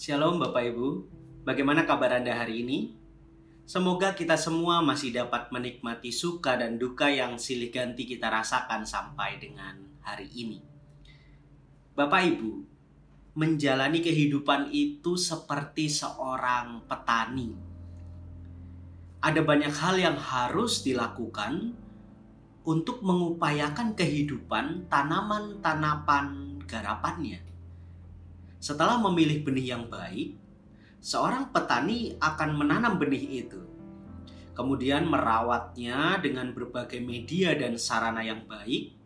Shalom Bapak Ibu, bagaimana kabar Anda hari ini? Semoga kita semua masih dapat menikmati suka dan duka yang silih ganti kita rasakan sampai dengan hari ini. Bapak Ibu, menjalani kehidupan itu seperti seorang petani. Ada banyak hal yang harus dilakukan untuk mengupayakan kehidupan tanaman-tanaman garapannya. Setelah memilih benih yang baik, seorang petani akan menanam benih itu. Kemudian merawatnya dengan berbagai media dan sarana yang baik,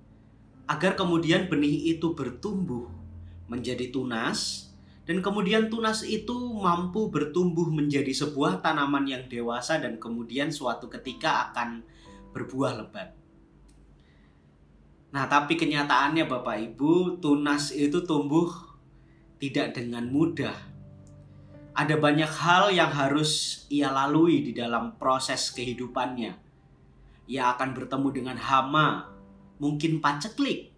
agar kemudian benih itu bertumbuh menjadi tunas, dan kemudian tunas itu mampu bertumbuh menjadi sebuah tanaman yang dewasa dan kemudian suatu ketika akan berbuah lebat. Nah, tapi kenyataannya Bapak Ibu, tunas itu tumbuh tidak dengan mudah. Ada banyak hal yang harus ia lalui di dalam proses kehidupannya. Ia akan bertemu dengan hama, mungkin paceklik,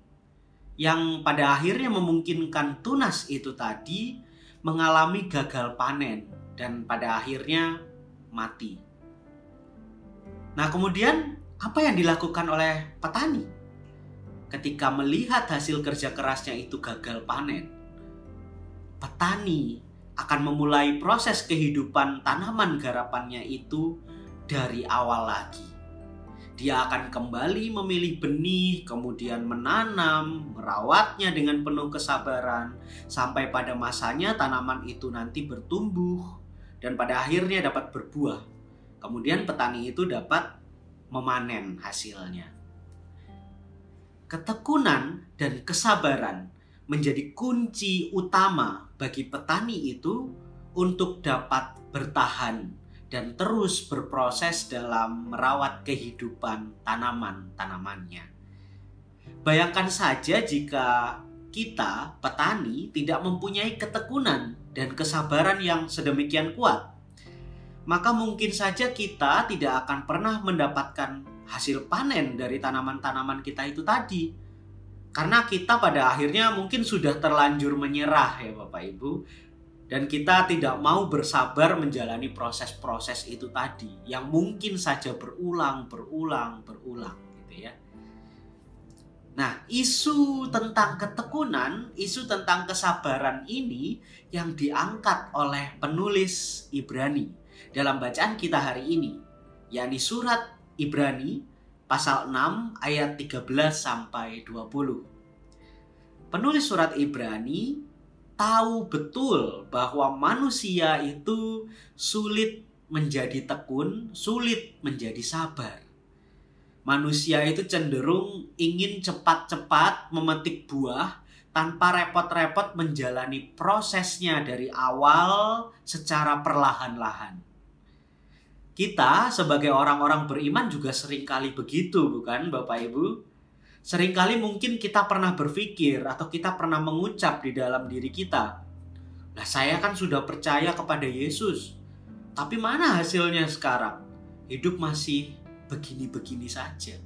yang pada akhirnya memungkinkan tunas itu tadi mengalami gagal panen dan pada akhirnya mati. Nah, kemudian apa yang dilakukan oleh petani ketika melihat hasil kerja kerasnya itu gagal panen? Petani akan memulai proses kehidupan tanaman garapannya itu dari awal lagi. Dia akan kembali memilih benih, kemudian menanam, merawatnya dengan penuh kesabaran, sampai pada masanya tanaman itu nanti bertumbuh dan pada akhirnya dapat berbuah. Kemudian petani itu dapat memanen hasilnya. Ketekunan dan kesabaran menjadi kunci utama bagi petani itu untuk dapat bertahan dan terus berproses dalam merawat kehidupan tanaman-tanamannya. Bayangkan saja jika kita, petani, tidak mempunyai ketekunan dan kesabaran yang sedemikian kuat, maka mungkin saja kita tidak akan pernah mendapatkan hasil panen dari tanaman-tanaman kita itu tadi. Karena kita pada akhirnya mungkin sudah terlanjur menyerah ya Bapak Ibu. Dan kita tidak mau bersabar menjalani proses-proses itu tadi. Yang mungkin saja berulang gitu ya. Nah, isu tentang ketekunan, isu tentang kesabaran ini yang diangkat oleh penulis Ibrani dalam bacaan kita hari ini, yakni surat Ibrani pasal 6 ayat 13 sampai 20. Penulis surat Ibrani tahu betul bahwa manusia itu sulit menjadi tekun, sulit menjadi sabar. Manusia itu cenderung ingin cepat-cepat memetik buah tanpa repot-repot menjalani prosesnya dari awal secara perlahan-lahan. Kita sebagai orang-orang beriman juga seringkali begitu, bukan Bapak Ibu? Seringkali mungkin kita pernah berpikir atau kita pernah mengucap di dalam diri kita, "Nah, saya kan sudah percaya kepada Yesus, tapi mana hasilnya sekarang? Hidup masih begini-begini saja."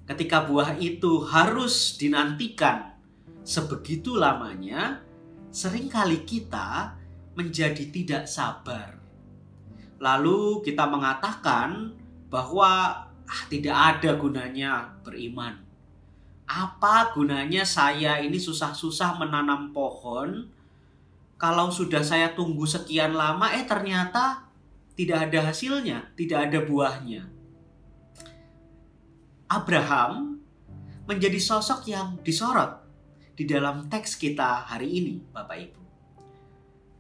Ketika buah itu harus dinantikan sebegitu lamanya, seringkali kita menjadi tidak sabar. Lalu kita mengatakan bahwa tidak ada gunanya beriman. Apa gunanya saya ini susah-susah menanam pohon, kalau sudah saya tunggu sekian lama ternyata tidak ada hasilnya, tidak ada buahnya. Abraham menjadi sosok yang disorot di dalam teks kita hari ini, Bapak Ibu.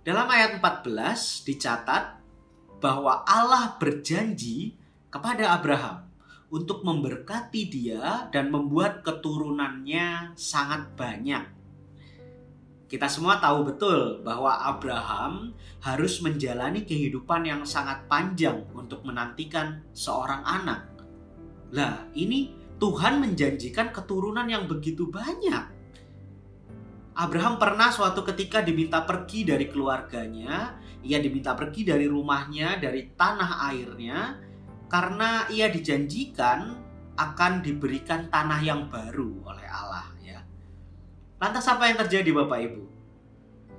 Dalam ayat 14 dicatat bahwa Allah berjanji kepada Abraham untuk memberkati dia dan membuat keturunannya sangat banyak. Kita semua tahu betul bahwa Abraham harus menjalani kehidupan yang sangat panjang untuk menantikan seorang anak. Lah, ini Tuhan menjanjikan keturunan yang begitu banyak. Abraham pernah suatu ketika diminta pergi dari keluarganya, ia diminta pergi dari rumahnya, dari tanah airnya, karena ia dijanjikan akan diberikan tanah yang baru oleh Allah ya. Lantas apa yang terjadi Bapak Ibu?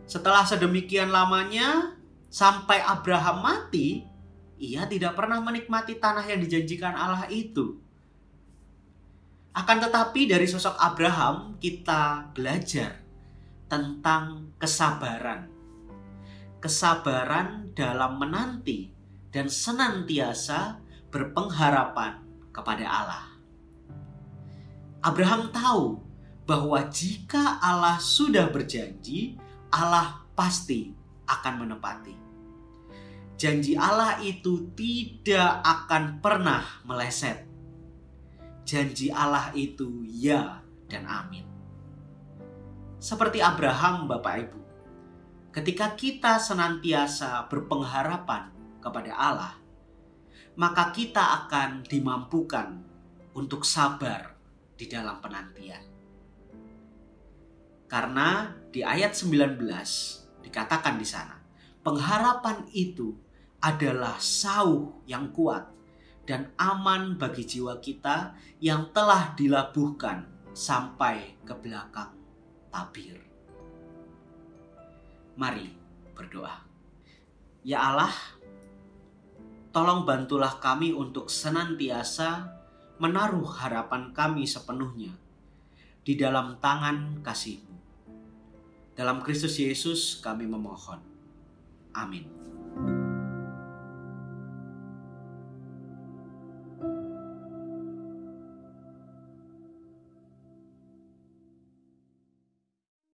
Setelah sedemikian lamanya, sampai Abraham mati, ia tidak pernah menikmati tanah yang dijanjikan Allah itu. Akan tetapi dari sosok Abraham kita belajar tentang kesabaran. Kesabaran dalam menanti dan senantiasa berpengharapan kepada Allah. Abraham tahu bahwa jika Allah sudah berjanji, Allah pasti akan menepati. Janji Allah itu tidak akan pernah meleset. Janji Allah itu ya dan amin. Seperti Abraham, Bapak Ibu, ketika kita senantiasa berpengharapan kepada Allah, maka kita akan dimampukan untuk sabar di dalam penantian. Karena di ayat 19 dikatakan di sana, pengharapan itu adalah sauh yang kuat dan aman bagi jiwa kita yang telah dilabuhkan sampai ke belakang tabir. Mari berdoa. Ya Allah, tolong bantulah kami untuk senantiasa menaruh harapan kami sepenuhnya di dalam tangan kasih-Mu. Dalam Kristus Yesus kami memohon. Amin.